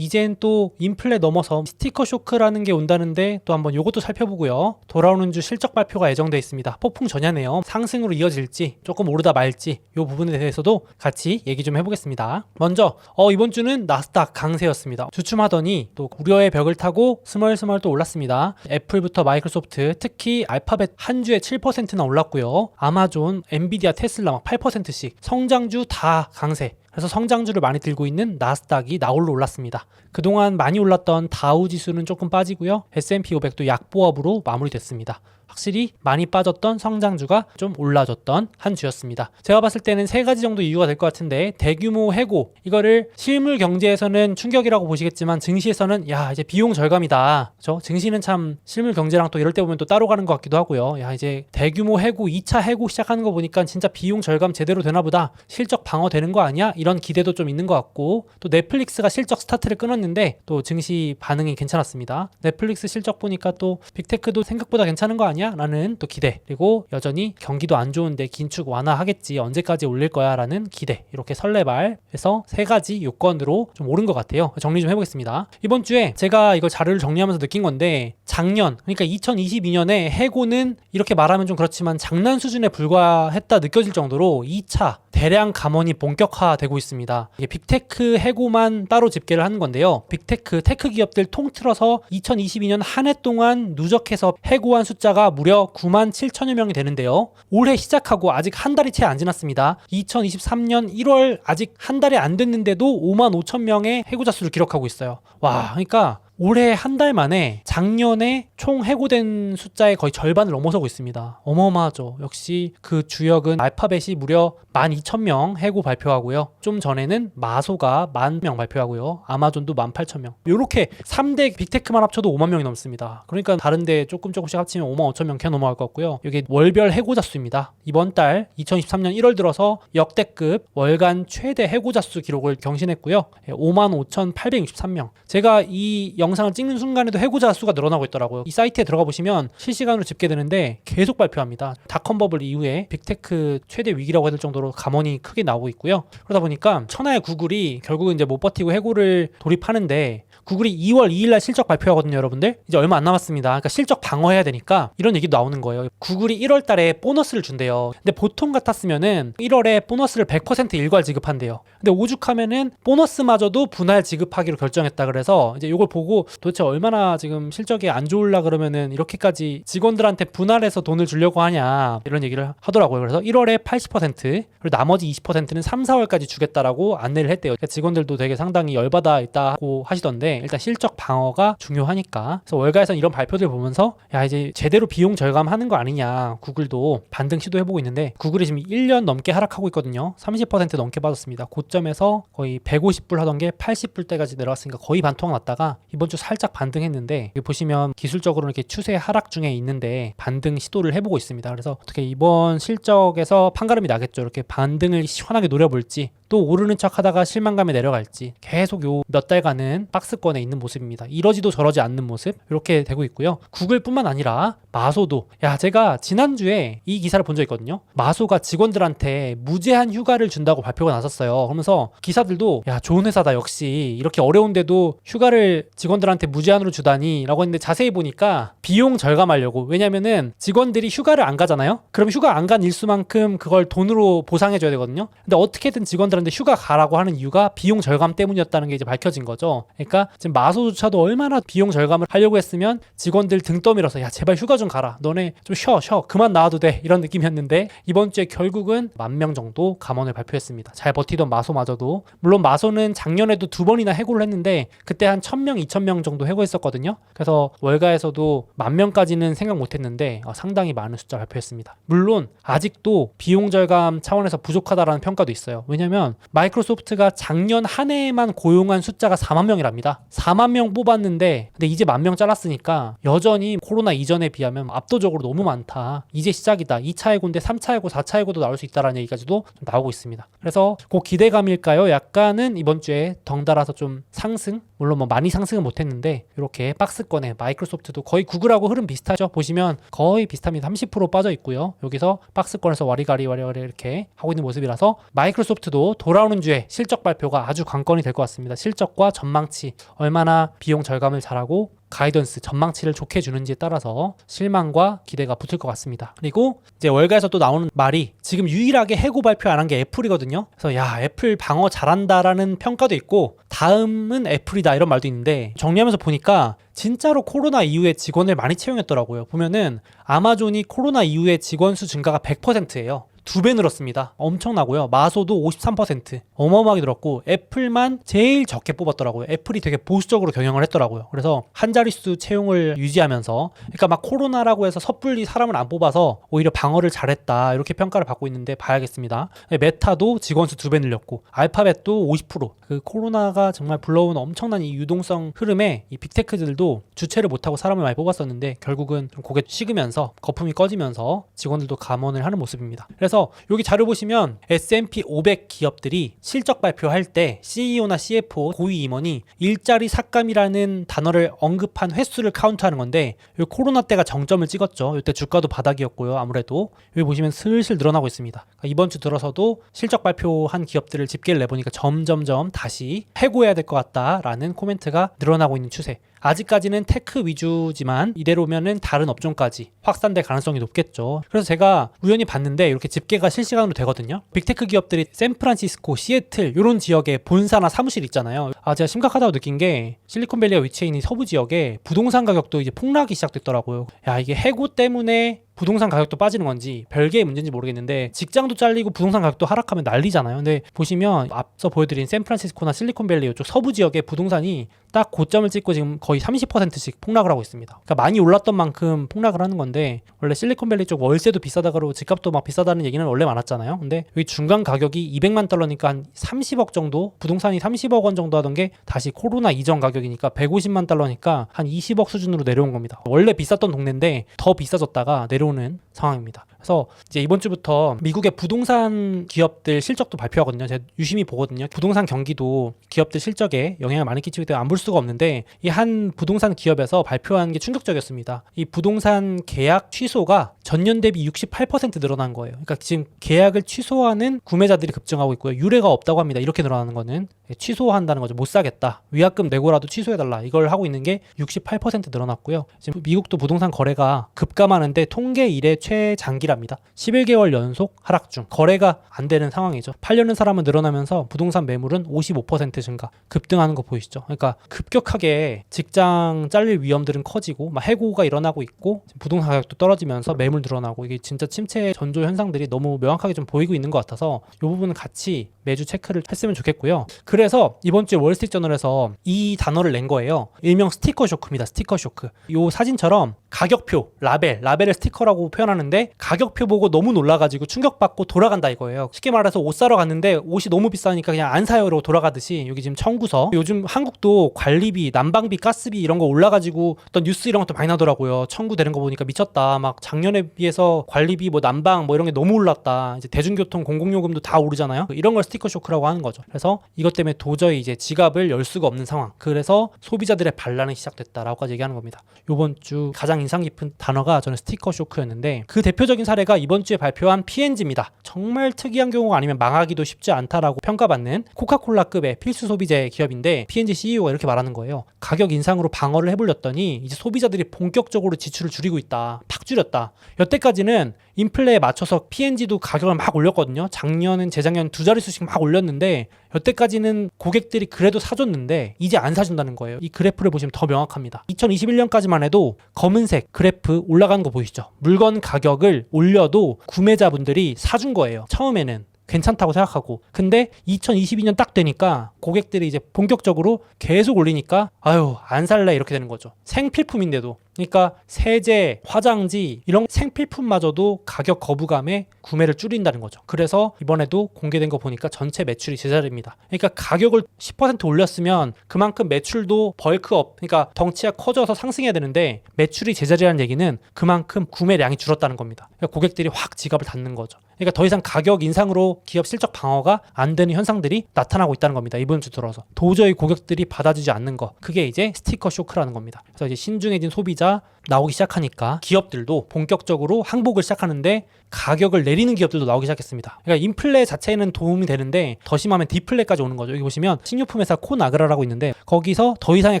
이젠 또 인플레 넘어서 스티커 쇼크라는 게 온다는데 또 한번 요것도 살펴보고요. 돌아오는 주 실적 발표가 예정돼 있습니다. 폭풍 전야네요. 상승으로 이어질지 조금 오르다 말지 요 부분에 대해서도 같이 얘기 좀 해보겠습니다. 먼저 이번 주는 나스닥 강세였습니다. 주춤하더니 또 우려의 벽을 타고 스멀스멀 또 올랐습니다. 애플부터 마이크로소프트, 특히 알파벳 한 주에 7%나 올랐고요. 아마존, 엔비디아, 테슬라 막 8%씩 성장주 다 강세. 그래서 성장주를 많이 들고 있는 나스닥이 나홀로 올랐습니다. 그동안 많이 올랐던 다우 지수는 조금 빠지고요. S&P 500도 약보합으로 마무리됐습니다. 확실히 많이 빠졌던 성장주가 좀 올라졌던 한 주였습니다. 제가 봤을 때는 세 가지 정도 이유가 될 것 같은데, 대규모 해고, 이거를 실물 경제에서는 충격이라고 보시겠지만 증시에서는 야 이제 비용 절감이다. 그렇죠? 증시는 참 실물 경제랑 또 이럴 때 보면 또 따로 가는 것 같기도 하고요. 야 이제 대규모 해고, 2차 해고 시작하는 거 보니까 진짜 비용 절감 제대로 되나 보다. 실적 방어 되는 거 아니야? 이런 기대도 좀 있는 것 같고, 또 넷플릭스가 실적 스타트를 끊었는데 또 증시 반응이 괜찮았습니다. 넷플릭스 실적 보니까 또 빅테크도 생각보다 괜찮은 거 아니야? 라는 또 기대, 그리고 여전히 경기도 안 좋은데 긴축 완화하겠지, 언제까지 올릴 거야 라는 기대, 이렇게 설레발해서 세 가지 요건으로 좀 오른 것 같아요. 정리 좀 해보겠습니다. 이번 주에 제가 이걸 자료를 정리하면서 느낀 건데, 작년 그러니까 2022년에 해고는 이렇게 말하면 좀 그렇지만 장난 수준에 불과했다 느껴질 정도로 2차 대량 감원이 본격화되고 있습니다. 이게 빅테크 해고만 따로 집계를 하는 건데요. 빅테크, 테크 기업들 통틀어서 2022년 한 해 동안 누적해서 해고한 숫자가 무려 9만 7천여 명이 되는데요. 올해 시작하고 아직 한 달이 채 안 지났습니다. 2023년 1월 아직 한 달이 안 됐는데도 5만 5천 명의 해고자 수를 기록하고 있어요. 와, 그러니까 올해 한 달 만에 작년에 총 해고된 숫자의 거의 절반을 넘어서고 있습니다. 어마어마하죠. 역시 그 주역은 알파벳이 무려 12,000명 해고 발표하고요. 좀 전에는 마소가 10,000명 발표하고요. 아마존도 18,000명. 이렇게 3대 빅테크만 합쳐도 5만 명이 넘습니다. 그러니까 다른데 조금씩 합치면 5만 5천 명 넘어갈 것 같고요. 이게 월별 해고자 수입니다. 이번 달 2023년 1월 들어서 역대급 월간 최대 해고자 수 기록을 경신했고요. 5만 5,863명. 제가 이 영상을 찍는 순간에도 해고자 수가 늘어나고 있더라고요. 이 사이트에 들어가 보시면 실시간으로 집계되는데 계속 발표합니다. 닷컴 버블 이후에 빅테크 최대 위기라고 해야 될 정도로 감원이 크게 나오고 있고요. 그러다 보니까 천하의 구글이 결국은 이제 못 버티고 해고를 돌입하는데, 구글이 2월 2일 날 실적 발표하거든요, 여러분들. 이제 얼마 안 남았습니다. 그러니까 실적 방어해야 되니까 이런 얘기도 나오는 거예요. 구글이 1월 달에 보너스를 준대요. 근데 보통 같았으면은 1월에 보너스를 100% 일괄 지급한대요. 근데 오죽하면은 보너스마저도 분할 지급하기로 결정했다. 그래서 이제 이걸 보고 도대체 얼마나 지금 실적이 안 좋으려 그러면은 이렇게까지 직원들한테 분할해서 돈을 주려고 하냐, 이런 얘기를 하더라고요. 그래서 1월에 80%, 그리고 나머지 20%는 3, 4월까지 주겠다라고 안내를 했대요. 그러니까 직원들도 되게 상당히 열받아 있다고 하시던데, 일단 실적 방어가 중요하니까. 그래서 월가에서는 이런 발표들 보면서 야 이제 제대로 비용 절감하는 거 아니냐, 구글도 반등 시도해보고 있는데, 구글이 지금 1년 넘게 하락하고 있거든요. 30% 넘게 빠졌습니다. 고점에서 거의 150불 하던 게 80불대까지 내려왔으니까 거의 반토막 났다가 이번 주 살짝 반등했는데, 여기 보시면 기술적으로 이렇게 추세 하락 중에 있는데 반등 시도를 해보고 있습니다. 그래서 어떻게 이번 실적에서 판가름이 나겠죠. 이렇게 반등을 시원하게 노려볼지, 또 오르는 척 하다가 실망감에 내려갈지, 계속 요 몇 달간은 박스권에 있는 모습입니다. 이러지도 저러지 않는 모습, 이렇게 되고 있고요. 구글뿐만 아니라 마소도, 제가 지난주에 이 기사를 본 적 있거든요. 마소가 직원들한테 무제한 휴가를 준다고 발표가 나섰어요. 그러면서 기사들도 야 좋은 회사다, 역시 이렇게 어려운데도 휴가를 직원들한테 무제한으로 주다니 라고 했는데, 자세히 보니까 비용 절감하려고. 왜냐면은 직원들이 휴가를 안 가잖아요. 그럼 휴가 안 간 일수만큼 그걸 돈으로 보상해줘야 되거든요. 근데 어떻게든 직원들한테 휴가 가라고 하는 이유가 비용 절감 때문이었다는 게 이제 밝혀진 거죠. 그러니까 지금 마소조차도 얼마나 비용 절감을 하려고 했으면 직원들 등 떠밀어서 야 제발 휴가 좀 가라, 너네 좀 쉬어 그만 나와도 돼, 이런 느낌이었는데, 이번 주에 결국은 10,000명 정도 감원을 발표했습니다. 잘 버티던 마소마저도. 물론 마소는 작년에도 2번이나 해고를 했는데 그때 한 1,000명, 2,000명 정도 해고했었거든요. 그래서 월가에서도 10,000명까지는 생각 못했는데 상당히 많은 숫자 발표했습니다. 물론 아직도 비용 절감 차원에서 부족하다라는 평가도 있어요. 왜냐면 마이크로소프트가 작년 한 해에만 고용한 숫자가 4만 명이랍니다. 4만 명 뽑았는데 근데 이제 10,000명 잘랐으니까 여전히 코로나 이전에 비하면 압도적으로 너무 많다. 이제 시작이다. 2차 해고인데 3차 해고, 4차 해고도 나올 수 있다라는 얘기까지도 좀 나오고 있습니다. 그래서 그 기대감일까요? 약간은 이번 주에 덩달아서 좀 상승? 물론 뭐 많이 상승은 못했는데 이렇게 박스권에 마이크로소프트도 거의 구글하고 흐름 비슷하죠. 보시면 거의 비슷합니다. 30% 빠져 있고요. 여기서 박스권에서 와리가리 이렇게 하고 있는 모습이라서 마이크로소프트도 돌아오는 주에 실적 발표가 아주 관건이 될 것 같습니다. 실적과 전망치, 얼마나 비용 절감을 잘하고 가이던스, 전망치를 좋게 주는지에 따라서 실망과 기대가 붙을 것 같습니다. 그리고 이제 월가에서 또 나오는 말이 지금 유일하게 해고 발표 안 한 게 애플이거든요. 그래서 야, 애플 방어 잘한다라는 평가도 있고 다음은 애플이다 이런 말도 있는데 정리하면서 보니까 진짜로 코로나 이후에 직원을 많이 채용했더라고요. 보면은 아마존이 코로나 이후에 직원 수 증가가 100%예요. 2배 늘었습니다. 엄청나고요. 마소도 53%. 어마어마하게 늘었고 애플만 제일 적게 뽑았더라고요. 애플이 되게 보수적으로 경영을 했더라고요. 그래서 한 자릿수 채용을 유지하면서 그러니까 막 코로나라고 해서 섣불리 사람을 안 뽑아서 오히려 방어를 잘했다 이렇게 평가를 받고 있는데 봐야겠습니다. 메타도 직원 수 2배 늘렸고 알파벳도 50%. 그 코로나가 정말 불러온 엄청난 이 유동성 흐름에 이 빅테크들도 주체를 못하고 사람을 많이 뽑았었는데 결국은 좀 고개 식으면서 거품이 꺼지면서 직원들도 감원을 하는 모습입니다. 그래서 여기 자료 보시면 S&P 500 기업들이 실적 발표할 때 CEO나 CFO, 고위 임원이 일자리 삭감이라는 단어를 언급한 횟수를 카운트하는 건데 이 코로나 때가 정점을 찍었죠. 이때 주가도 바닥이었고요. 아무래도 여기 보시면 슬슬 늘어나고 있습니다. 그러니까 이번 주 들어서도 실적 발표한 기업들을 집계를 내보니까 점점점 다시 해고해야 될 것 같다라는 코멘트가 늘어나고 있는 추세. 아직까지는 테크 위주지만 이대로면은 다른 업종까지 확산될 가능성이 높겠죠. 그래서 제가 우연히 봤는데 이렇게 집계가 실시간으로 되거든요. 빅테크 기업들이 샌프란시스코, 시애틀 이런 지역에 본사나 사무실 있잖아요. 제가 심각하다고 느낀 게 실리콘밸리가 위치해 있는 서부 지역에 부동산 가격도 이제 폭락이 시작됐더라고요. 야, 이게 해고 때문에 부동산 가격도 빠지는 건지 별개의 문제인지 모르겠는데 직장도 잘리고 부동산 가격도 하락하면 난리잖아요. 근데 보시면 앞서 보여드린 샌프란시스코나 실리콘밸리 이쪽 서부 지역의 부동산이 딱 고점을 찍고 지금 거의 30%씩 폭락을 하고 있습니다. 그러니까 많이 올랐던 만큼 폭락을 하는 건데 원래 실리콘밸리 쪽 월세도 비싸다 그러고 집값도 막 비싸다는 얘기는 원래 많았잖아요. 근데 여기 중간 가격이 200만 달러니까 한 30억 정도, 부동산이 30억 원 정도 하던 게 다시 코로나 이전 가격이니까 150만 달러니까 한 20억 수준으로 내려온 겁니다. 원래 비쌌던 동네인데 더 비싸졌다가 내려오는 상황입니다. 그래서 이제 이번 주부터 미국의 부동산 기업들 실적도 발표하거든요. 제가 유심히 보거든요. 부동산 경기도 기업들 실적에 영향을 많이 끼치기 때문에 안 볼 수가 없는데 이 한 부동산 기업에서 발표한 게 충격적이었습니다. 이 부동산 계약 취소가 전년 대비 68% 늘어난 거예요. 그러니까 지금 계약을 취소하는 구매자들이 급증하고 있고요. 유례가 없다고 합니다. 이렇게 늘어나는 거는 취소한다는 거죠. 못 사겠다. 위약금 내고라도 취소해달라. 이걸 하고 있는 게 68% 늘어났고요. 지금 미국도 부동산 거래가 급감하는데 통계 이래 최장기랍니다. 11개월 연속 하락 중. 거래가 안 되는 상황이죠. 팔려는 사람은 늘어나면서 부동산 매물은 55% 증가. 급등하는 거 보이시죠? 그러니까 급격하게 직장 잘릴 위험들은 커지고 막 해고가 일어나고 있고 부동산 가격도 떨어지면서 매물 늘어나고 이게 진짜 침체 전조 현상들이 너무 명확하게 좀 보이고 있는 것 같아서 이 부분은 같이 매주 체크를 했으면 좋겠고요. 그래서 이번 주에 월스트리트저널에서 이 단어를 낸 거예요. 일명 스티커 쇼크입니다. 스티커 쇼크. 이 사진처럼 가격표, 라벨을 스티커라고 표현하는데 가격표 보고 너무 놀라가지고 충격받고 돌아간다 이거예요. 쉽게 말해서 옷 사러 갔는데 옷이 너무 비싸니까 그냥 안 사요로 돌아가듯이 여기 지금 청구서, 요즘 한국도 관리비, 난방비, 가스비 이런 거 올라가지고 어떤 뉴스 이런 것도 많이 나더라고요. 청구되는 거 보니까 미쳤다. 막 작년에 비해서 관리비, 뭐 난방 뭐 이런 게 너무 올랐다. 이제 대중교통, 공공요금도 다 오르잖아요. 이런 걸 스티커 쇼크라고 하는 거죠. 그래서 이것 때문에 도저히 이제 지갑을 열 수가 없는 상황. 그래서 소비자들의 반란이 시작됐다라고까지 얘기하는 겁니다. 이번 주 가장 인상 깊은 단어가 저는 스티커 쇼크였는데 그 대표적인 사례가 이번 주에 발표한 P&G입니다. 정말 특이한 경우가 아니면 망하기도 쉽지 않다라고 평가받는 코카콜라급의 필수 소비재 기업인데 P&G CEO가 이렇게 말하는 거예요. 가격 인상으로 방어를 해보렸더니 이제 소비자들이 본격적으로 지출을 줄이고 있다. 팍 줄였다. 여태까지는 인플레에 맞춰서 P&G도 가격을 막 올렸거든요. 작년은 재작년 두 자릿수씩 막 올렸는데 여태까지는 고객들이 그래도 사줬는데 이제 안 사준다는 거예요. 이 그래프를 보시면 더 명확합니다. 2021년까지만 해도 검은색 그래프 올라가는 거 보이시죠? 물건 가격을 올려도 구매자분들이 사준 거예요. 처음에는 괜찮다고 생각하고. 근데 2022년 딱 되니까 고객들이 이제 본격적으로 계속 올리니까 아유 안 살래 이렇게 되는 거죠. 생필품인데도. 그러니까 세제, 화장지 이런 생필품마저도 가격 거부감에 구매를 줄인다는 거죠. 그래서 이번에도 공개된 거 보니까 전체 매출이 제자리입니다. 그러니까 가격을 10% 올렸으면 그만큼 매출도 벌크업, 그러니까 덩치가 커져서 상승해야 되는데 매출이 제자리라는 얘기는 그만큼 구매량이 줄었다는 겁니다. 그러니까 고객들이 확 지갑을 닫는 거죠. 그러니까 더 이상 가격 인상으로 기업 실적 방어가 안 되는 현상들이 나타나고 있다는 겁니다. 이번 주 들어서 도저히 고객들이 받아주지 않는 거, 그게 이제 스티커 쇼크라는 겁니다. 그래서 이제 신중해진 소비자 나오기 시작하니까 기업들도 본격적으로 항복을 시작하는데 가격을 내리는 기업들도 나오기 시작했습니다. 그러니까 인플레 자체는 도움이 되는데 더 심하면 디플레까지 오는 거죠. 여기 보시면 식료품 회사 코나그라라고 있는데 거기서 더 이상의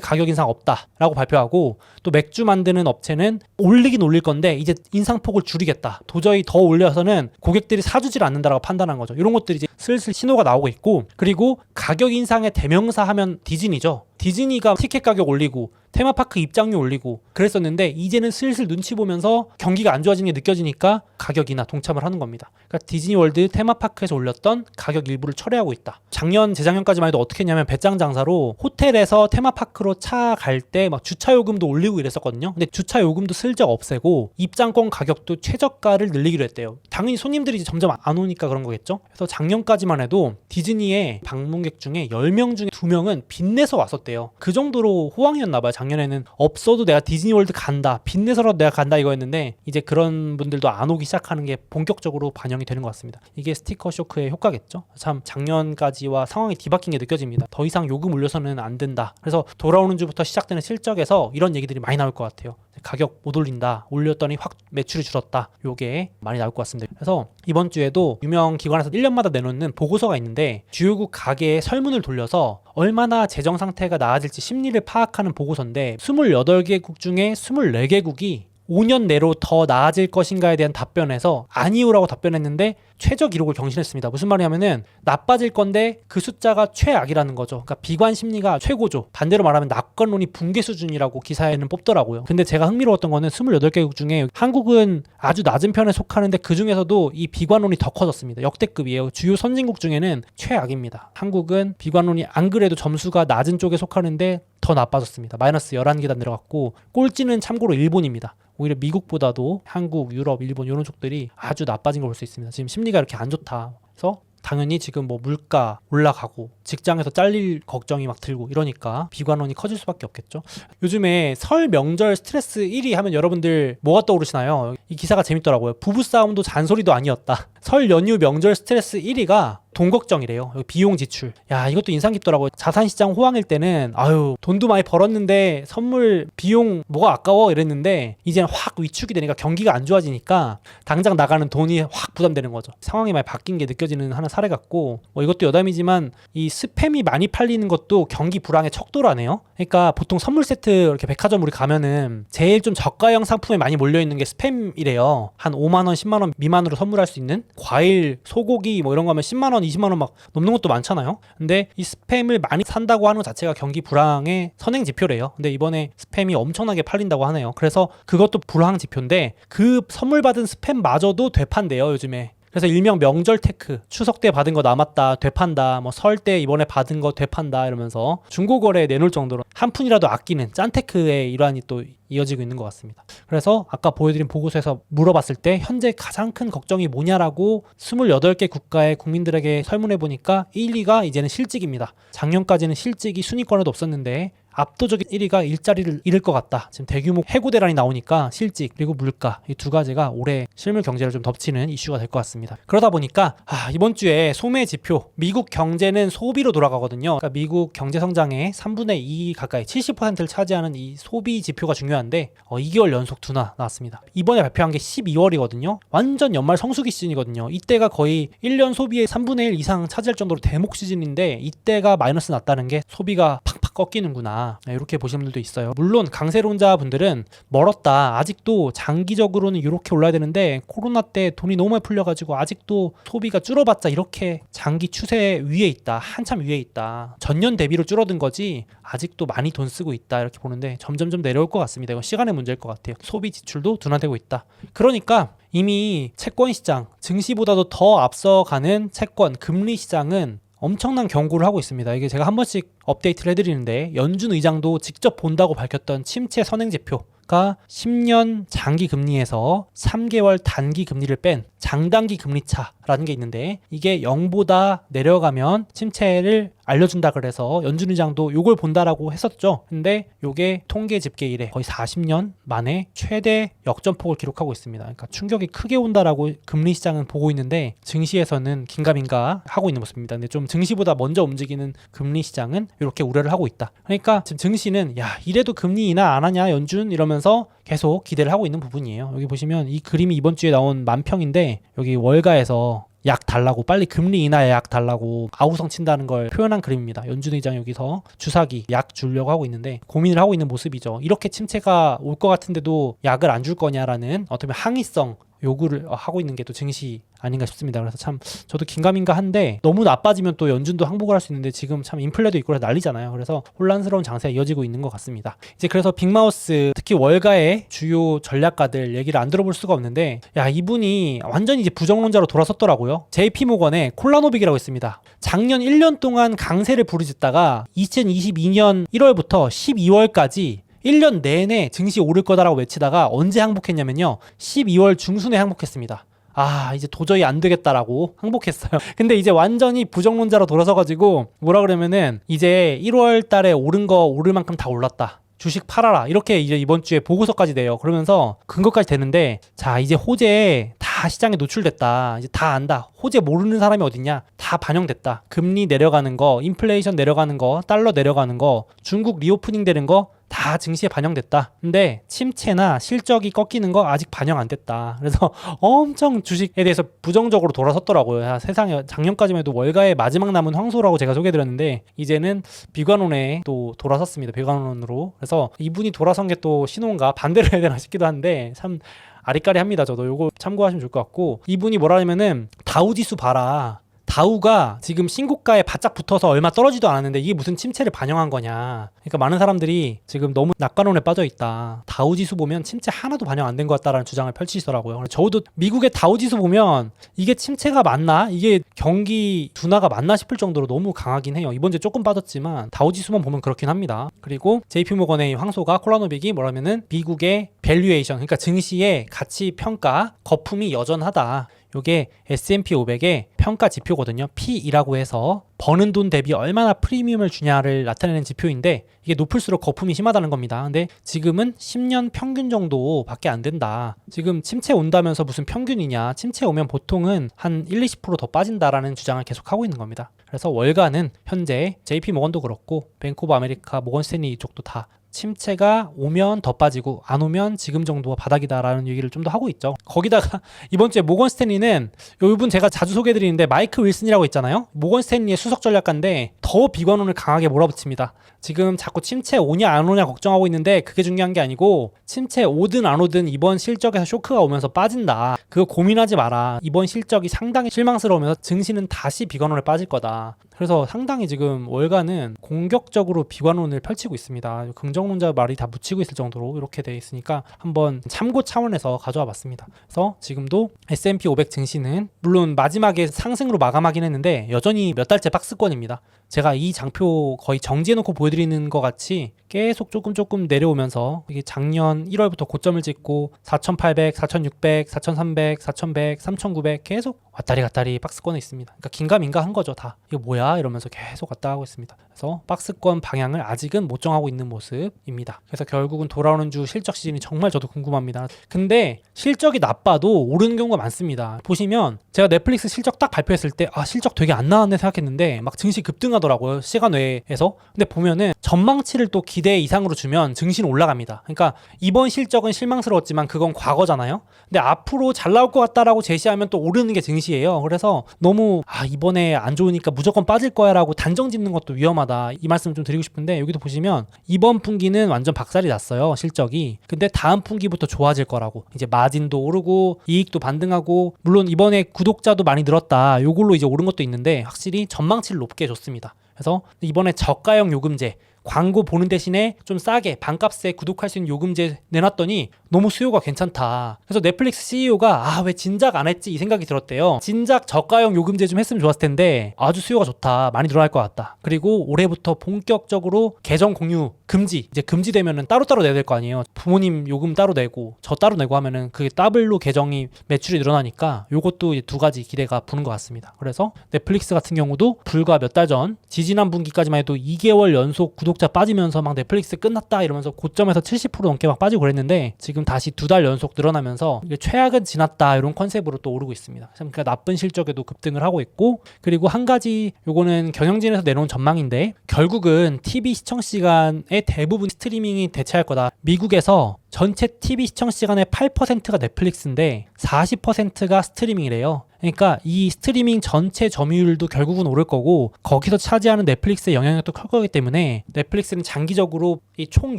가격 인상 없다라고 발표하고, 또 맥주 만드는 업체는 올리긴 올릴 건데 이제 인상폭을 줄이겠다. 도저히 더 올려서는 고객들이 사주질 않는다라고 판단한 거죠. 이런 것들이 이제 슬슬 신호가 나오고 있고, 그리고 가격 인상의 대명사 하면 디즈니죠. 디즈니가 티켓 가격 올리고 테마파크 입장료 올리고 그랬었는데 이제는 슬슬 눈치 보면서 경기가 안 좋아지는 게 느껴지니까 가격이나 동참을 하는 겁니다. 그러니까 디즈니월드 테마파크에서 올렸던 가격 일부를 철회하고 있다. 작년 재작년까지만 해도 어떻게 했냐면 배짱 장사로 호텔에서 테마파크로 차 갈 때 막 주차 요금도 올리고 이랬었거든요. 근데 주차 요금도 슬쩍 없애고 입장권 가격도 최저가를 늘리기로 했대요. 당연히 손님들이 이제 점점 안 오니까 그런 거겠죠. 그래서 작년까지만 해도 디즈니의 방문객 중에 10명 중에 2명은 빚내서 왔었대요. 그 정도로 호황이었나 봐요. 작년에는 없어도 내가 디즈니월드 간다, 빚내서라도 내가 간다 이거였는데 이제 그런 분들도 안 오기 시작하는 게 본격적으로 반영이 되는 것 같습니다. 이게 스티커 쇼크의 효과겠죠. 참 작년까지와 상황이 뒤바뀐 게 느껴집니다. 더 이상 요금 올려서는 안 된다. 그래서 돌아오는 주부터 시작되는 실적에서 이런 얘기들이 많이 나올 것 같아요. 가격 못 올린다, 올렸더니 확 매출이 줄었다, 요게 많이 나올 것 같습니다. 그래서 이번 주에도 유명 기관에서 1년마다 내놓는 보고서가 있는데 주요국 가게의 설문을 돌려서 얼마나 재정 상태가 나아질지 심리를 파악하는 보고서인데 28개국 중에 24개국이 5년 내로 더 나아질 것인가에 대한 답변에서 아니오라고 답변했는데 최저 기록을 경신했습니다. 무슨 말이냐면은 나빠질 건데 그 숫자가 최악이라는 거죠. 그러니까 비관 심리가 최고죠. 반대로 말하면 낙관론이 붕괴 수준이라고 기사에는 뽑더라고요. 근데 제가 흥미로웠던 거는 28개국 중에 한국은 아주 낮은 편에 속하는데 그 중에서도 이 비관론이 더 커졌습니다. 역대급이에요. 주요 선진국 중에는 최악입니다. 한국은 비관론이 안 그래도 점수가 낮은 쪽에 속하는데 더 나빠졌습니다. 마이너스 11계단 내려갔고, 꼴찌는 참고로 일본입니다. 오히려 미국보다도 한국, 유럽, 일본 이런 쪽들이 아주 나빠진 걸 볼 수 있습니다. 지금 심리가 이렇게 안 좋다. 그래서 당연히 지금 뭐 물가 올라가고 직장에서 잘릴 걱정이 막 들고 이러니까 비관론이 커질 수밖에 없겠죠. 요즘에 설 명절 스트레스 1위 하면 여러분들 뭐가 떠오르시나요? 이 기사가 재밌더라고요. 부부싸움도 잔소리도 아니었다. 설 연휴 명절 스트레스 1위가 돈 걱정이래요. 비용 지출. 야, 이것도 인상 깊더라고요. 자산시장 호황일 때는 아유 돈도 많이 벌었는데 선물 비용 뭐가 아까워 이랬는데 이제는 확 위축이 되니까 경기가 안 좋아지니까 당장 나가는 돈이 확 부담되는 거죠. 상황이 많이 바뀐 게 느껴지는 하나 사례 같고, 뭐 이것도 여담이지만 이 스팸이 많이 팔리는 것도 경기 불황의 척도라네요. 그러니까 보통 선물 세트 이렇게 백화점 우리 가면은 제일 좀 저가형 상품에 많이 몰려있는 게 스팸이래요. 한 5만원 10만원 미만으로 선물할 수 있는 과일, 소고기 뭐 이런 거 하면 10만원 20만원 막 넘는 것도 많잖아요. 근데 이 스팸을 많이 산다고 하는 것 자체가 경기 불황의 선행 지표래요. 근데 이번에 스팸이 엄청나게 팔린다고 하네요. 그래서 그것도 불황 지표인데 그 선물 받은 스팸마저도 되판대요 요즘에. 그래서 일명 명절 테크, 추석 때 받은 거 남았다 되판다, 뭐 설 때 이번에 받은 거 되판다 이러면서 중고거래에 내놓을 정도로 한 푼이라도 아끼는 짠 테크의 일환이 또 이어지고 있는 것 같습니다. 그래서 아까 보여드린 보고서에서 물어봤을 때 현재 가장 큰 걱정이 뭐냐라고 28개 국가의 국민들에게 설문해보니까 1, 2가 이제는 실직입니다. 작년까지는 실직이 순위권에도 없었는데 압도적인 1위가 일자리를 잃을 것 같다. 지금 대규모 해고 대란이 나오니까 실직 그리고 물가, 이 두 가지가 올해 실물 경제를 좀 덮치는 이슈가 될 것 같습니다. 그러다 보니까 이번 주에 소매 지표, 미국 경제는 소비로 돌아가거든요. 그러니까 미국 경제 성장의 3분의 2 가까이 70%를 차지하는 이 소비 지표가 중요한데 2개월 연속 둔화 나왔습니다. 이번에 발표한 게 12월이거든요. 완전 연말 성수기 시즌이거든요. 이때가 거의 1년 소비의 3분의 1 이상 차지할 정도로 대목 시즌인데 이때가 마이너스 났다는 게 소비가 팍팍 꺾이는구나, 이렇게 보시는 분들도 있어요. 물론 강세론자 분들은 멀었다, 아직도 장기적으로는 이렇게 올라야 되는데 코로나 때 돈이 너무 많이 풀려가지고 아직도 소비가 줄어봤자 이렇게 장기 추세 위에 있다, 한참 위에 있다, 전년 대비로 줄어든 거지 아직도 많이 돈 쓰고 있다, 이렇게 보는데 점점점 내려올 것 같습니다. 이건 시간의 문제일 것 같아요. 소비 지출도 둔화되고 있다. 그러니까 이미 채권 시장, 증시보다도 더 앞서가는 채권, 금리 시장은 엄청난 경고를 하고 있습니다. 이게 제가 한 번씩 업데이트를 해드리는데 연준 의장도 직접 본다고 밝혔던 침체 선행지표, 가 10년 장기 금리에서 3개월 단기 금리를 뺀 장단기 금리차라는 게 있는데 이게 0보다 내려가면 침체를 알려준다 그래서 연준 의장도 요걸 본다라고 했었죠. 근데 요게 통계 집계 이래 거의 40년 만에 최대 역전폭을 기록하고 있습니다. 그러니까 충격이 크게 온다라고 금리 시장은 보고 있는데 증시에서는 긴가민가 하고 있는 모습입니다. 근데 좀 증시보다 먼저 움직이는 금리 시장은 이렇게 우려를 하고 있다. 그러니까 지금 증시는 야 이래도 금리 인하 안 하냐 연준 이러면서 계속 기대를 하고 있는 부분이에요. 여기 보시면 이 그림이 이번 주에 나온 만평인데 여기 월가에서 약 달라고 빨리 금리 인하에 약 달라고 아우성 친다는 걸 표현한 그림입니다. 연준 의장이 여기서 주사기 약 주려고 하고 있는데 고민을 하고 있는 모습이죠. 이렇게 침체가 올 것 같은데도 약을 안 줄 거냐라는 어떻게 보면 항의성 요구를 하고 있는 게 또 증시 아닌가 싶습니다. 그래서 참 저도 긴가민가한데 너무 나빠지면 또 연준도 항복을 할 수 있는데 지금 참 인플레도 있고 난리잖아요. 그래서 혼란스러운 장세가 이어지고 있는 것 같습니다. 이제 그래서 빅마우스 특히 월가의 주요 전략가들 얘기를 안 들어볼 수가 없는데 야 이분이 완전히 이제 부정론자로 돌아섰더라고요. JP모건의 콜라노빅이라고 있습니다. 작년 1년 동안 강세를 부르짖다가 2022년 1월부터 12월까지 1년 내내 증시 오를 거다라고 외치다가 언제 항복했냐면요. 12월 중순에 항복했습니다. 아 이제 도저히 안 되겠다라고 항복했어요. 근데 이제 완전히 부정론자로 돌아서가지고 뭐라 그러면은 이제 1월 달에 오른 거 오를 만큼 다 올랐다. 주식 팔아라. 이렇게 이제 이번 주에 보고서까지 내요. 그러면서 근거까지 되는데 자 이제 호재 다 시장에 노출됐다. 이제 다 안다. 호재 모르는 사람이 어딨냐. 다 반영됐다. 금리 내려가는 거, 인플레이션 내려가는 거, 달러 내려가는 거, 중국 리오프닝 되는 거 다 증시에 반영됐다. 근데 침체나 실적이 꺾이는 거 아직 반영 안 됐다. 그래서 엄청 주식에 대해서 부정적으로 돌아섰더라고요. 야, 세상에 작년까지만 해도 월가의 마지막 남은 황소라고 제가 소개해드렸는데 이제는 비관론에 또 돌아섰습니다. 비관론으로. 그래서 이분이 돌아선 게 또 신호인가 반대로 해야 되나 싶기도 한데 참 아리까리합니다. 저도 요거 참고하시면 좋을 것 같고 이분이 뭐라 하냐면은 다우지수 봐라. 다우가 지금 신고가에 바짝 붙어서 얼마 떨어지도 않았는데 이게 무슨 침체를 반영한 거냐. 그러니까 많은 사람들이 지금 너무 낙관론에 빠져 있다. 다우 지수 보면 침체 하나도 반영 안 된 것 같다라는 주장을 펼치시더라고요. 저도 미국의 다우 지수 보면 이게 침체가 맞나? 이게 경기 둔화가 맞나 싶을 정도로 너무 강하긴 해요. 이번 주에 조금 빠졌지만 다우 지수만 보면 그렇긴 합니다. 그리고 JP모건의 황소가 콜라노빅이 뭐라면은 미국의 밸류에이션 그러니까 증시의 가치 평가 거품이 여전하다. 요게 S&P 500의 평가 지표거든요. P이라고 해서 버는 돈 대비 얼마나 프리미엄을 주냐를 나타내는 지표인데 이게 높을수록 거품이 심하다는 겁니다. 근데 지금은 10년 평균 정도밖에 안 된다. 지금 침체 온다면서 무슨 평균이냐. 침체 오면 보통은 한 1, 20%더 빠진다라는 주장을 계속하고 있는 겁니다. 그래서 월가는 현재 JP모건도 그렇고 뱅크 오브 아메리카, 모건 스탠리 이쪽도 다 침체가 오면 더 빠지고 안 오면 지금 정도가 바닥이다라는 얘기를 좀 더 하고 있죠. 거기다가 이번 주에 모건 스탠리는 이분 제가 자주 소개해드리는데 마이크 윌슨이라고 있잖아요. 모건 스탠리의 수석 전략가인데 더 비관론을 강하게 몰아붙입니다. 지금 자꾸 침체 오냐 안 오냐 걱정하고 있는데 그게 중요한 게 아니고 침체 오든 안 오든 이번 실적에서 쇼크가 오면서 빠진다. 그거 고민하지 마라. 이번 실적이 상당히 실망스러우면서 증시는 다시 비관론에 빠질 거다. 그래서 상당히 지금 월가는 공격적으로 비관론을 펼치고 있습니다. 긍정론자 말이 다 묻히고 있을 정도로 이렇게 돼 있으니까 한번 참고 차원에서 가져와 봤습니다. 그래서 지금도 S&P 500 증시는 물론 마지막에 상승으로 마감하긴 했는데 여전히 몇 달째 박스권입니다. 제가 이 장표 거의 정지해놓고 보여드리는 것 같이 계속 조금 내려오면서 이게 작년 1월부터 고점을 찍고 4,800, 4,600, 4,300, 4,100, 3,900 계속 왔다리 갔다리 박스권에 있습니다. 그러니까 긴가민가 한 거죠 다. 이거 뭐야 이러면서 계속 왔다 하고 있습니다. 그래서 박스권 방향을 아직은 못 정하고 있는 모습입니다. 그래서 결국은 돌아오는 주 실적 시즌이 정말 저도 궁금합니다. 근데 실적이 나빠도 오르는 경우가 많습니다. 보시면 제가 넷플릭스 실적 딱 발표했을 때 아 실적 되게 안 나왔네 생각했는데 막 증시 급등하더라고요. 시간 외에서. 근데 보면은 전망치를 또 기대 이상으로 주면 증시는 올라갑니다. 그러니까 이번 실적은 실망스러웠지만 그건 과거잖아요. 근데 앞으로 잘 나올 것 같다라고 제시하면 또 오르는 게 증시예요. 그래서 너무 이번에 안 좋으니까 무조건 빠질 거야 라고 단정 짓는 것도 위험하다. 이 말씀 좀 드리고 싶은데 여기도 보시면 이번 분기는 완전 박살이 났어요. 실적이. 근데 다음 분기부터 좋아질 거라고. 이제 마진도 오르고 이익도 반등하고 물론 이번에 구독자도 많이 늘었다. 요걸로 이제 오른 것도 있는데 확실히 전망치를 높게 줬습니다. 그래서 이번에 저가형 요금제 광고 보는 대신에 좀 싸게 반값에 구독할 수 있는 요금제 내놨더니 너무 수요가 괜찮다. 그래서 넷플릭스 CEO가 왜 진작 안 했지 이 생각이 들었대요. 진작 저가형 요금제 좀 했으면 좋았을 텐데 아주 수요가 좋다. 많이 늘어날 것 같다. 그리고 올해부터 본격적으로 계정 공유 금지. 이제 금지되면은 따로따로 내야 될 거 아니에요. 부모님 요금 따로 내고 저 따로 내고 하면은 그게 더블로 계정이 매출이 늘어나니까 요것도 이제 두 가지 기대가 부는 것 같습니다. 그래서 넷플릭스 같은 경우도 불과 몇 달 전 지지난 분기까지만 해도 2개월 연속 구독자 빠지면서 막 넷플릭스 끝났다 이러면서 고점에서 70% 넘게 막 빠지고 그랬는데 지금 다시 2달 연속 늘어나면서 이게 최악은 지났다 이런 컨셉으로 또 오르고 있습니다. 그러니까 나쁜 실적에도 급등을 하고 있고, 그리고 한 가지 요거는 경영진에서 내놓은 전망인데 결국은 TV 시청 시간의 대부분 스트리밍이 대체할 거다. 미국에서 전체 TV 시청 시간의 8%가 넷플릭스인데 40%가 스트리밍이래요. 그러니까 이 스트리밍 전체 점유율도 결국은 오를 거고 거기서 차지하는 넷플릭스의 영향력도 클 거기 때문에 넷플릭스는 장기적으로 이 총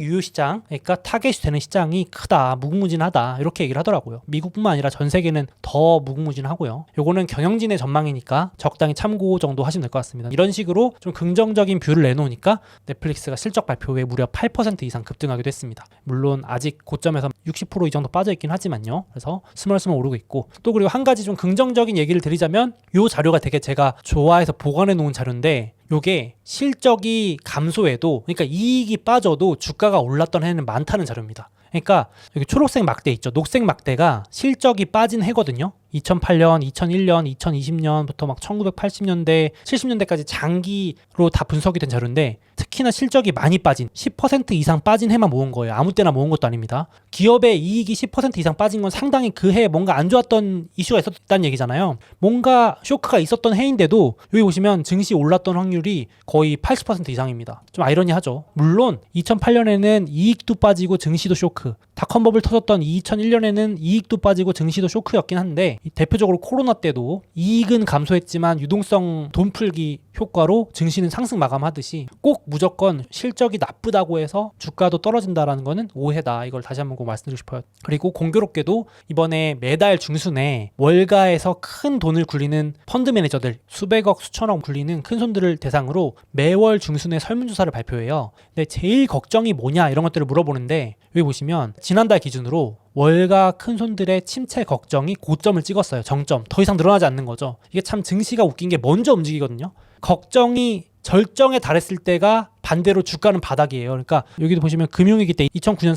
유효 시장, 그러니까 타겟이 되는 시장이 크다, 무궁무진하다 이렇게 얘기를 하더라고요. 미국뿐만 아니라 전 세계는 더 무궁무진하고요. 요거는 경영진의 전망이니까 적당히 참고 정도 하시면 될 것 같습니다. 이런 식으로 좀 긍정적인 뷰를 내놓으니까 넷플릭스가 실적 발표 후에 무려 8% 이상 급등하기도 했습니다. 물론 아직 고점에서 60% 이 정도 빠져있긴 하지만요. 그래서 스멀스멀 오르고 있고, 또 그리고 한 가지 좀 긍정적인 얘기를 드리자면 요 자료가 되게 제가 좋아해서 보관해 놓은 자료인데 요게 실적이 감소해도, 그러니까 이익이 빠져도 주가가 올랐던 해는 많다는 자료입니다. 그러니까 여기 초록색 막대 있죠. 녹색 막대가 실적이 빠진 해거든요. 2008년, 2001년, 2020년부터 막 1980년대, 70년대까지 장기로 다 분석이 된 자료인데 특히나 실적이 많이 빠진 10% 이상 빠진 해만 모은 거예요. 아무 때나 모은 것도 아닙니다. 기업의 이익이 10% 이상 빠진 건 상당히 그 해에 뭔가 안 좋았던 이슈가 있었다는 얘기잖아요. 뭔가 쇼크가 있었던 해인데도 여기 보시면 증시 올랐던 확률이 거의 80% 이상입니다. 좀 아이러니하죠. 물론 2008년에는 이익도 빠지고 증시도 쇼크, 닷컴버블 터졌던 2001년에는 이익도 빠지고 증시도 쇼크였긴 한데 대표적으로 코로나 때도 이익은 감소했지만 유동성 돈 풀기 효과로 증시는 상승 마감하듯이 꼭 무조건 실적이 나쁘다고 해서 주가도 떨어진다라는 거는 오해다. 이걸 다시 한번 꼭 말씀드리고 싶어요. 그리고 공교롭게도 이번에 매달 중순에 월가에서 큰 돈을 굴리는 펀드 매니저들, 수백억 수천억 굴리는 큰 손들을 대상으로 매월 중순에 설문조사를 발표해요. 근데 제일 걱정이 뭐냐 이런 것들을 물어보는데 여기 보시면 지난달 기준으로 월가 큰손들의 침체 걱정이 고점을 찍었어요. 정점. 더 이상 늘어나지 않는 거죠. 이게 참 증시가 웃긴 게 먼저 움직이거든요. 걱정이 절정에 달했을 때가 반대로 주가는 바닥이에요. 그러니까 여기도 보시면 금융위기 때 2009년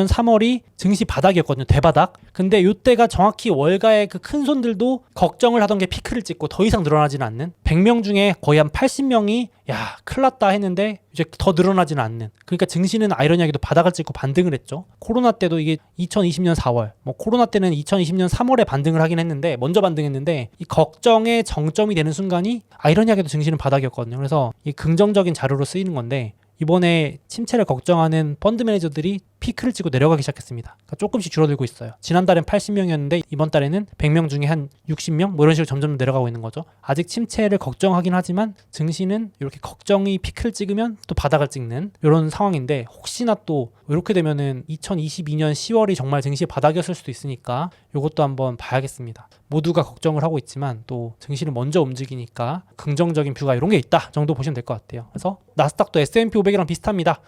3월이 증시 바닥이었거든요. 대바닥. 근데 이때가 정확히 월가의 그 큰 손들도 걱정을 하던 게 피크를 찍고 더 이상 늘어나지는 않는, 100명 중에 거의 한 80명이 야 큰일 났다 했는데 이제 더 늘어나지는 않는, 그러니까 증시는 아이러니하게도 바닥을 찍고 반등을 했죠. 코로나 때도 이게 2020년 4월, 코로나 때는 2020년 3월에 반등을 하긴 했는데 먼저 반등했는데 이 걱정의 정점이 되는 순간이 아이러니하게도 증시는 바닥이었거든요. 그래서 이 긍정적인 자료로 쓰이는 건데 이번에 침체를 걱정하는 펀드 매니저들이 피크를 찍고 내려가기 시작했습니다. 그러니까 조금씩 줄어들고 있어요. 지난달엔 80명이었는데 이번 달에는 100명 중에 한 60명? 이런 식으로 점점 내려가고 있는 거죠. 아직 침체를 걱정하긴 하지만 증시는 이렇게 걱정이 피크를 찍으면 또 바닥을 찍는 이런 상황인데, 혹시나 또 이렇게 되면은 2022년 10월이 정말 증시의 바닥이었을 수도 있으니까 이것도 한번 봐야겠습니다. 모두가 걱정을 하고 있지만 또 증시는 먼저 움직이니까 긍정적인 뷰가 이런 게 있다 정도 보시면 될 것 같아요. 그래서 나스닥도 S&P 500이랑 비슷합니다.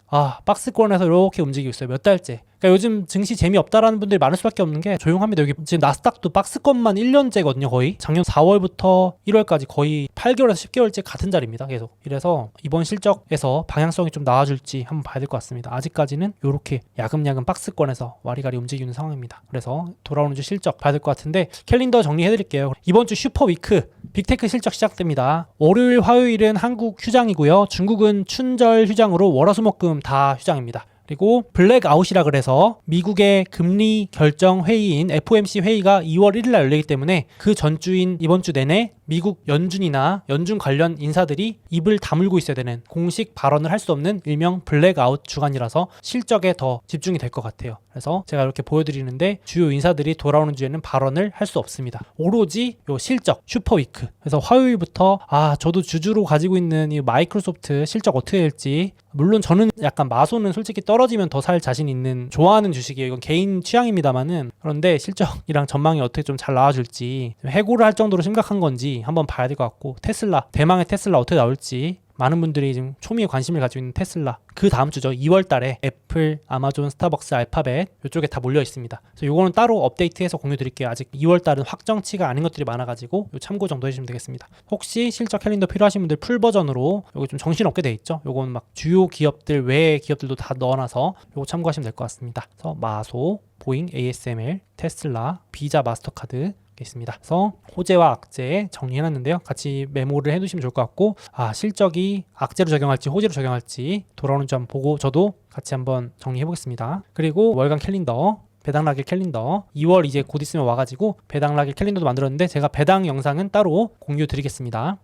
박스권에서 이렇게 움직이고 있어요. 몇 달째. 그러니까 요즘 증시 재미없다라는 분들이 많을 수밖에 없는 게 조용합니다. 여기 지금 나스닥도 박스권만 1년째거든요. 거의 작년 4월부터 1월까지 거의 8개월에서 10개월째 같은 자리입니다. 계속. 이래서 이번 실적에서 방향성이 좀 나아질지 한번 봐야 될 것 같습니다. 아직까지는 이렇게 야금야금 박스권에서 와리가리 움직이는 상황입니다. 그래서 돌아오는 주 실적 봐야 될 것 같은데 캘린더 정리해드릴게요. 이번 주 슈퍼위크 빅테크 실적 시작됩니다. 월요일, 화요일은 한국 휴장이고요. 중국은 춘절 휴장으로 월화수목금 다 휴장입니다. 그리고 블랙아웃이라 그래서 미국의 금리 결정 회의인 FOMC 회의가 2월 1일 날 열리기 때문에 그 전주인 이번 주 내내 미국 연준이나 연준 관련 인사들이 입을 다물고 있어야 되는, 공식 발언을 할 수 없는 일명 블랙아웃 주간이라서 실적에 더 집중이 될 것 같아요. 그래서 제가 이렇게 보여드리는데 주요 인사들이 돌아오는 주에는 발언을 할 수 없습니다. 오로지 요 실적, 슈퍼위크. 그래서 화요일부터 저도 주주로 가지고 있는 이 마이크로소프트 실적 어떻게 될지, 물론 저는 약간 마소는 솔직히 떨어지면 더 살 자신 있는 좋아하는 주식이에요. 이건 개인 취향입니다만은, 그런데 실적이랑 전망이 어떻게 좀 잘 나와줄지, 해고를 할 정도로 심각한 건지 한번 봐야 될 것 같고, 테슬라, 대망의 테슬라 어떻게 나올지 많은 분들이 지금 초미에 관심을 가지고 있는 테슬라, 그 다음 주죠. 2월 달에 애플, 아마존, 스타벅스, 알파벳 이쪽에 다 몰려 있습니다. 그래서 요거는 따로 업데이트해서 공유 드릴게요. 아직 2월 달은 확정치가 아닌 것들이 많아가지고 요 참고 정도 해주시면 되겠습니다. 혹시 실적 캘린더 필요하신 분들 풀 버전으로 요거 좀 정신없게 돼 있죠. 요거는 막 주요 기업들 외의 기업들도 다 넣어놔서 요거 참고하시면 될 것 같습니다. 그래서 마소, 보잉, ASML, 테슬라, 비자, 마스터카드 있습니다. 그래서 호재와 악재 정리해놨는데요. 같이 메모를 해두시면 좋을 것 같고, 실적이 악재로 적용할지 호재로 적용할지 돌아오는 점 보고 저도 같이 한번 정리해보겠습니다. 그리고 월간 캘린더, 배당락일 캘린더 2월 이제 곧 있으면 와가지고 배당락일 캘린더도 만들었는데 제가 배당 영상은 따로 공유 드리겠습니다.